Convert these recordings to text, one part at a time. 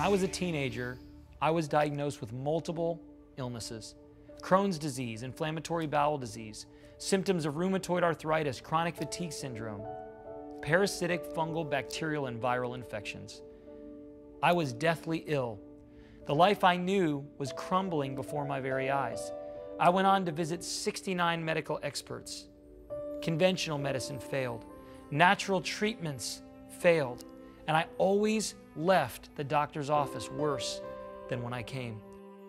When I was a teenager, I was diagnosed with multiple illnesses: Crohn's disease, inflammatory bowel disease, symptoms of rheumatoid arthritis, chronic fatigue syndrome, parasitic, fungal, bacterial, and viral infections. I was deathly ill. The life I knew was crumbling before my very eyes. I went on to visit 69 medical experts. Conventional medicine failed. Natural treatments failed. And I always left the doctor's office worse than when I came.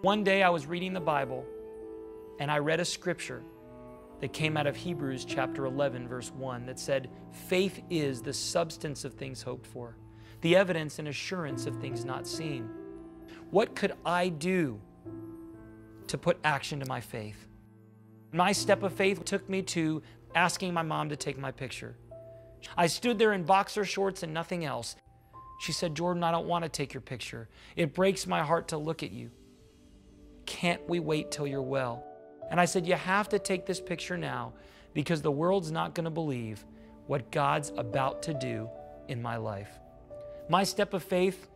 One day I was reading the Bible and I read a scripture that came out of Hebrews chapter 11, verse 1, that said, "Faith is the substance of things hoped for, the evidence and assurance of things not seen." What could I do to put action to my faith? My step of faith took me to asking my mom to take my picture. I stood there in boxer shorts and nothing else. She said, "Jordan, I don't want to take your picture. It breaks my heart to look at you. Can't we wait till you're well?" And I said, "You have to take this picture now because the world's not going to believe what God's about to do in my life." My step of faith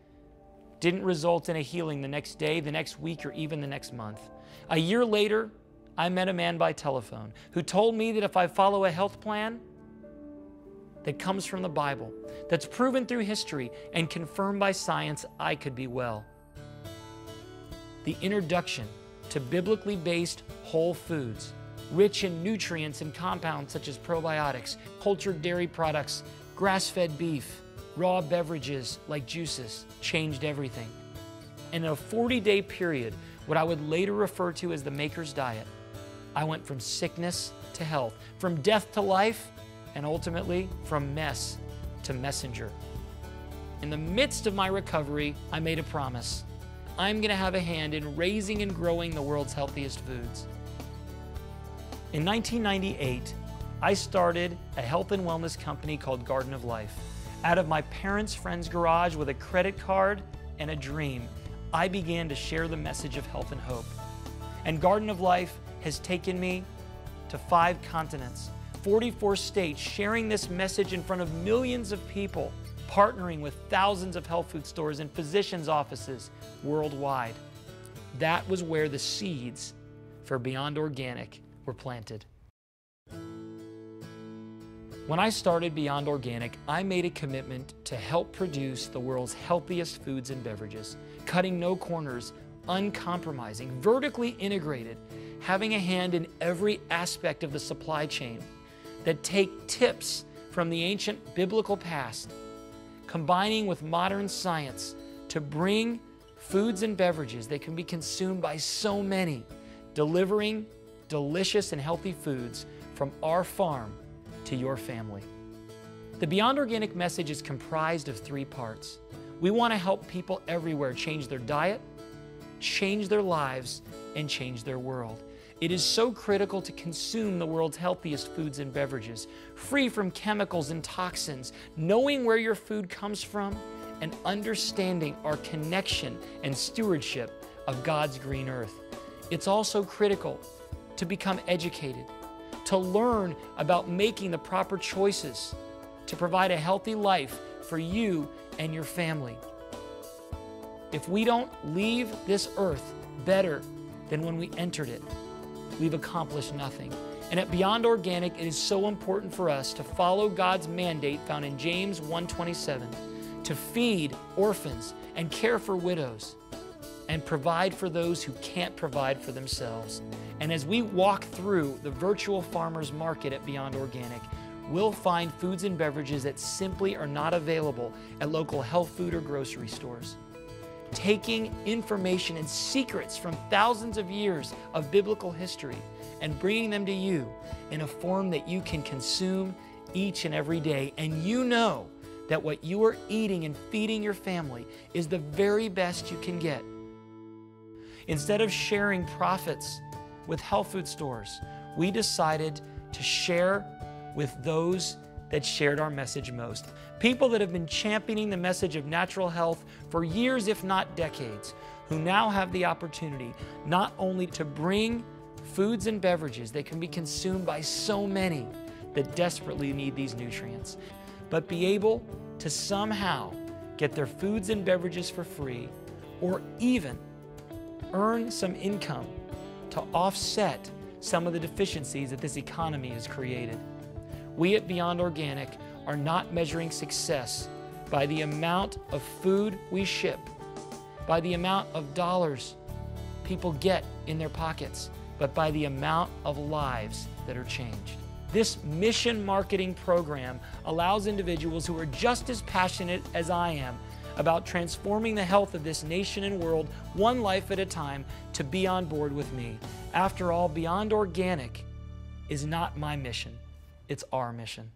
didn't result in a healing the next day, the next week, or even the next month. A year later, I met a man by telephone who told me that if I follow a health plan that comes from the Bible, that's proven through history and confirmed by science, I could be well. The introduction to biblically based whole foods, rich in nutrients and compounds such as probiotics, cultured dairy products, grass-fed beef, raw beverages like juices, changed everything. In a 40-day period, what I would later refer to as the Maker's Diet, I went from sickness to health, from death to life, and ultimately from mess to messenger. In the midst of my recovery, I made a promise. I'm going to have a hand in raising and growing the world's healthiest foods. In 1998, I started a health and wellness company called Garden of Life. Out of my parents' friend's garage with a credit card and a dream, I began to share the message of health and hope. And Garden of Life has taken me to 5 continents, 44 states, sharing this message in front of millions of people, partnering with thousands of health food stores and physicians' offices worldwide. That was where the seeds for Beyond Organic were planted. When I started Beyond Organic, I made a commitment to help produce the world's healthiest foods and beverages, cutting no corners, uncompromising, vertically integrated, having a hand in every aspect of the supply chain, that take tips from the ancient biblical past, combining with modern science to bring foods and beverages that can be consumed by so many, delivering delicious and healthy foods from our farm to your family. The Beyond Organic message is comprised of 3 parts. We want to help people everywhere change their diet, change their lives, and change their world. It is so critical to consume the world's healthiest foods and beverages, free from chemicals and toxins, knowing where your food comes from, and understanding our connection and stewardship of God's green earth. It's also critical to become educated, to learn about making the proper choices to provide a healthy life for you and your family. If we don't leave this earth better than when we entered it, we've accomplished nothing. And at Beyond Organic, it is so important for us to follow God's mandate found in James 1:27, to feed orphans and care for widows and provide for those who can't provide for themselves. And as we walk through the virtual farmers market at Beyond Organic, we'll find foods and beverages that simply are not available at local health food or grocery stores. Taking information and secrets from thousands of years of biblical history and bringing them to you in a form that you can consume each and every day. And you know that what you are eating and feeding your family is the very best you can get. Instead of sharing profits with health food stores, we decided to share with those that shared our message most. People that have been championing the message of natural health for years, if not decades, who now have the opportunity not only to bring foods and beverages that can be consumed by so many that desperately need these nutrients, but be able to somehow get their foods and beverages for free or even earn some income to offset some of the deficiencies that this economy has created. We at Beyond Organic are not measuring success by the amount of food we ship, by the amount of dollars people get in their pockets, but by the amount of lives that are changed. This mission marketing program allows individuals who are just as passionate as I am about transforming the health of this nation and world one life at a time to be on board with me. After all, Beyond Organic is not my mission, it's our mission.